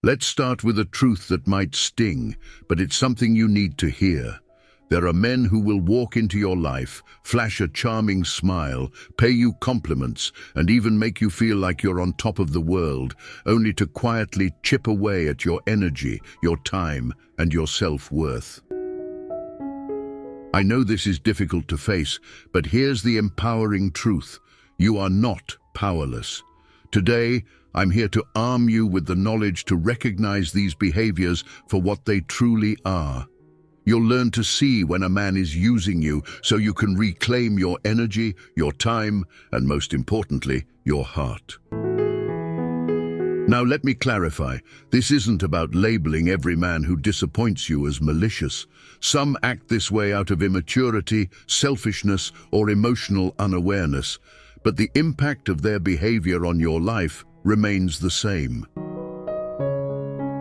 Let's start with a truth that might sting, but it's something you need to hear. There are men who will walk into your life, flash a charming smile, pay you compliments, and even make you feel like you're on top of the world, only to quietly chip away at your energy, your time, and your self-worth. I know this is difficult to face, but here's the empowering truth. You are not powerless. Today, I'm here to arm you with the knowledge to recognize these behaviors for what they truly are. You'll learn to see when a man is using you so you can reclaim your energy, your time, and most importantly, your heart. Now let me clarify, this isn't about labeling every man who disappoints you as malicious. Some act this way out of immaturity, selfishness, or emotional unawareness, but the impact of their behavior on your life remains the same.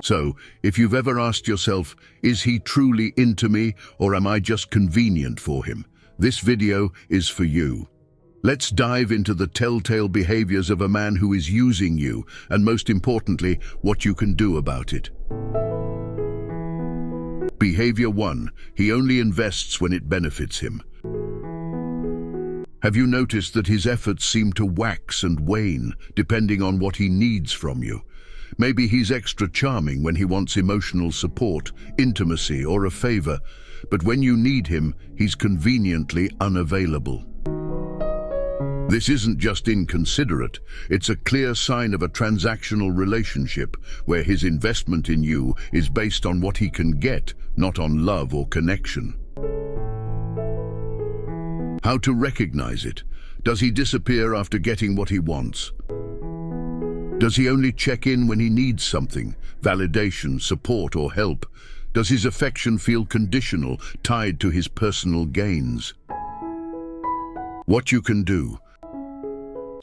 So, if you've ever asked yourself, is he truly into me, or am I just convenient for him? This video is for you. Let's dive into the telltale behaviors of a man who is using you, and most importantly, what you can do about it. Behavior 1. He only invests when it benefits him. Have you noticed that his efforts seem to wax and wane, depending on what he needs from you? Maybe he's extra charming when he wants emotional support, intimacy, or a favor, but when you need him, he's conveniently unavailable. This isn't just inconsiderate, it's a clear sign of a transactional relationship where his investment in you is based on what he can get, not on love or connection. How to recognize it? Does he disappear after getting what he wants? Does he only check in when he needs something, validation, support, or help? Does his affection feel conditional, tied to his personal gains? What you can do?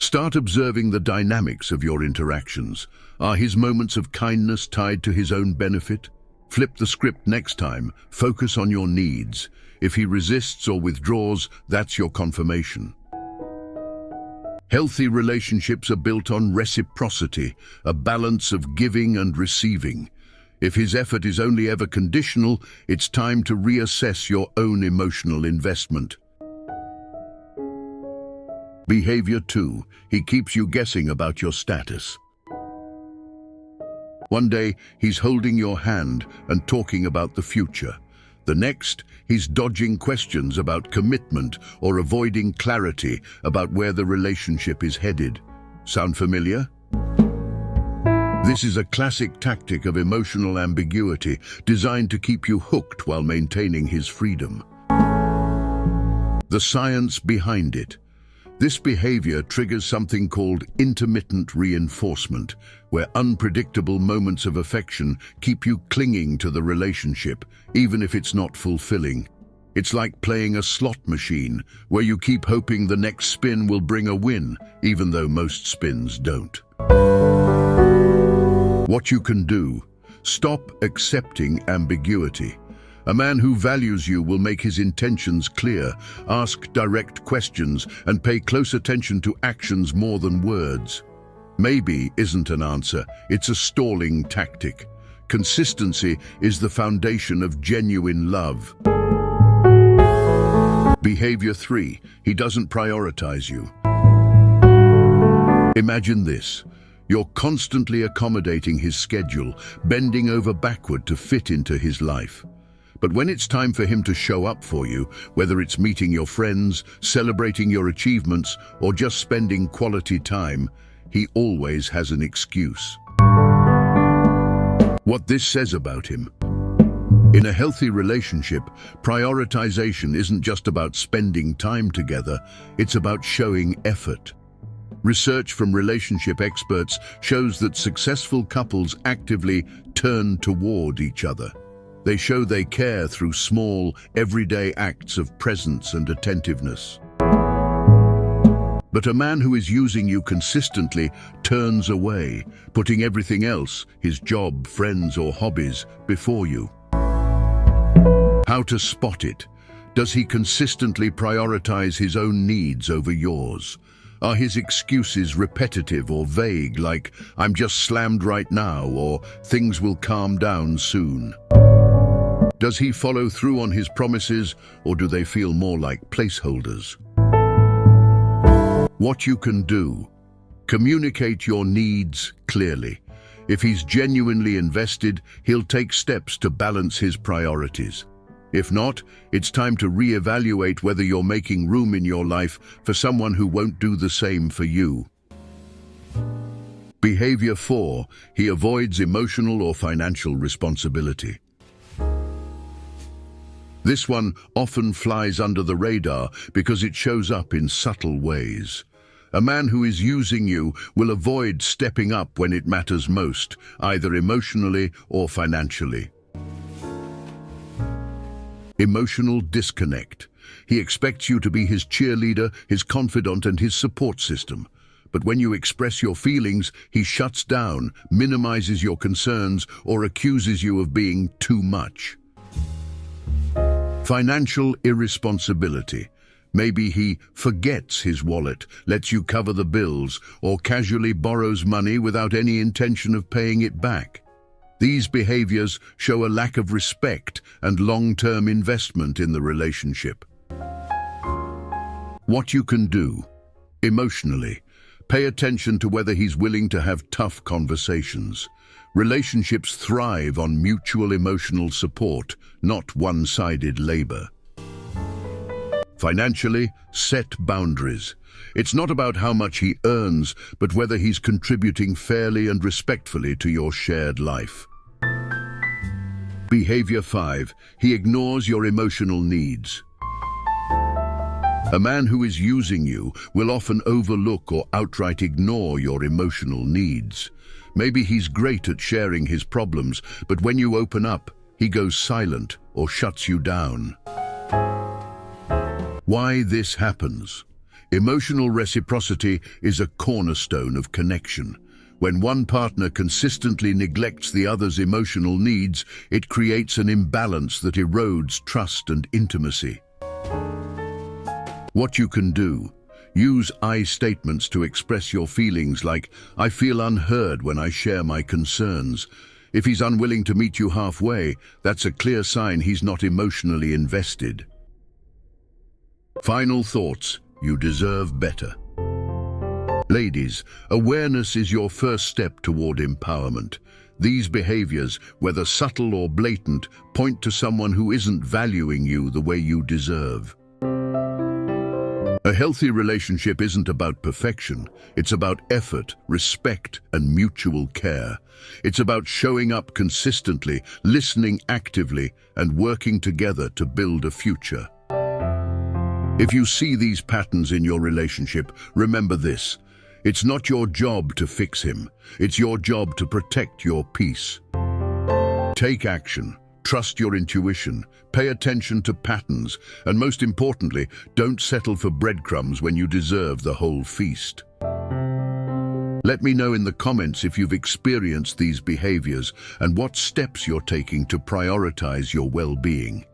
Start observing the dynamics of your interactions. Are his moments of kindness tied to his own benefit? Flip the script next time. Focus on your needs. If he resists or withdraws, that's your confirmation. Healthy relationships are built on reciprocity, a balance of giving and receiving. If his effort is only ever conditional, it's time to reassess your own emotional investment. Behavior 2. He keeps you guessing about your status. One day, he's holding your hand and talking about the future. The next, he's dodging questions about commitment or avoiding clarity about where the relationship is headed. Sound familiar? This is a classic tactic of emotional ambiguity designed to keep you hooked while maintaining his freedom. The science behind it. This behavior triggers something called intermittent reinforcement, where unpredictable moments of affection keep you clinging to the relationship, even if it's not fulfilling. It's like playing a slot machine, where you keep hoping the next spin will bring a win, even though most spins don't. What you can do? Stop accepting ambiguity. A man who values you will make his intentions clear, ask direct questions, and pay close attention to actions more than words. Maybe isn't an answer, it's a stalling tactic. Consistency is the foundation of genuine love. Behavior 3. He doesn't prioritize you. Imagine this. You're constantly accommodating his schedule, bending over backward to fit into his life. But when it's time for him to show up for you, whether it's meeting your friends, celebrating your achievements, or just spending quality time, he always has an excuse. What this says about him? In a healthy relationship, prioritization isn't just about spending time together, it's about showing effort. Research from relationship experts shows that successful couples actively turn toward each other. They show they care through small, everyday acts of presence and attentiveness. But a man who is using you consistently turns away, putting everything else, his job, friends, or hobbies, before you. How to spot it? Does he consistently prioritize his own needs over yours? Are his excuses repetitive or vague, like, "I'm just slammed right now," or "things will calm down soon"? Does he follow through on his promises, or do they feel more like placeholders? What you can do: communicate your needs clearly. If he's genuinely invested, he'll take steps to balance his priorities. If not, it's time to reevaluate whether you're making room in your life for someone who won't do the same for you. Behavior 4. He avoids emotional or financial responsibility. This one often flies under the radar because it shows up in subtle ways. A man who is using you will avoid stepping up when it matters most, either emotionally or financially. Emotional disconnect. He expects you to be his cheerleader, his confidant, and his support system. But when you express your feelings, he shuts down, minimizes your concerns, or accuses you of being too much. Financial irresponsibility. Maybe he forgets his wallet, lets you cover the bills, or casually borrows money without any intention of paying it back. These behaviors show a lack of respect and long-term investment in the relationship. What you can do: emotionally, pay attention to whether he's willing to have tough conversations. Relationships thrive on mutual emotional support, not one-sided labor. Financially, set boundaries. It's not about how much he earns, but whether he's contributing fairly and respectfully to your shared life. Behavior 5. He ignores your emotional needs. A man who is using you will often overlook or outright ignore your emotional needs. Maybe he's great at sharing his problems, but when you open up, he goes silent or shuts you down. Why this happens? Emotional reciprocity is a cornerstone of connection. When one partner consistently neglects the other's emotional needs, it creates an imbalance that erodes trust and intimacy. What you can do: use I statements to express your feelings, like, "I feel unheard when I share my concerns." If he's unwilling to meet you halfway, that's a clear sign he's not emotionally invested. Final thoughts: you deserve better. Ladies, awareness is your first step toward empowerment. These behaviors, whether subtle or blatant, point to someone who isn't valuing you the way you deserve. A healthy relationship isn't about perfection. It's about effort, respect, and mutual care. It's about showing up consistently, listening actively, and working together to build a future. If you see these patterns in your relationship, remember this: it's not your job to fix him. It's your job to protect your peace. Take action. Trust your intuition. Pay attention to patterns. And most importantly, don't settle for breadcrumbs when you deserve the whole feast. Let me know in the comments if you've experienced these behaviors and what steps you're taking to prioritize your well-being.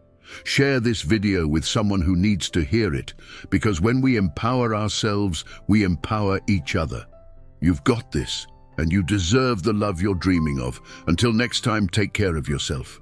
Share this video with someone who needs to hear it, because when we empower ourselves, we empower each other. You've got this, and you deserve the love you're dreaming of. Until next time, take care of yourself.